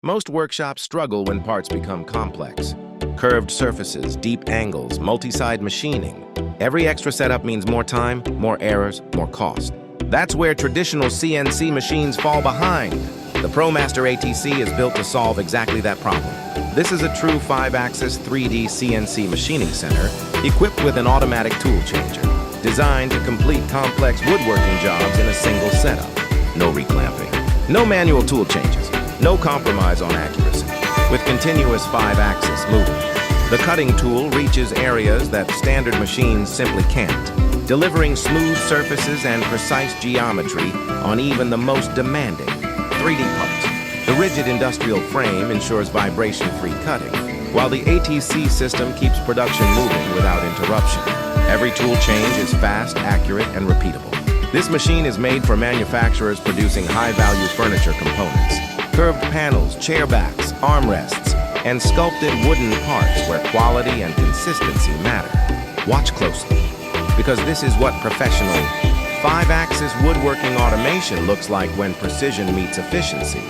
Most workshops struggle when parts become complex. Curved surfaces, deep angles, multi-side machining. Every extra setup means more time, more errors, more cost. That's where traditional CNC machines fall behind. The PRO-MASTER ATC is built to solve exactly that problem. This is a true 5-axis 3D CNC machining center equipped with an automatic tool changer, designed to complete complex woodworking jobs in a single setup. No reclamping, no manual tool changes, no compromise on accuracy. With continuous 5-axis movement, the cutting tool reaches areas that standard machines simply can't, delivering smooth surfaces and precise geometry on even the most demanding 3D parts. The rigid industrial frame ensures vibration-free cutting, while the ATC system keeps production moving without interruption. Every tool change is fast, accurate, and repeatable. This machine is made for manufacturers producing high-value furniture components, curved panels, chair backs, armrests, and sculpted wooden parts where quality and consistency matter. Watch closely, because this is what professional 5-axis woodworking automation looks like when precision meets efficiency.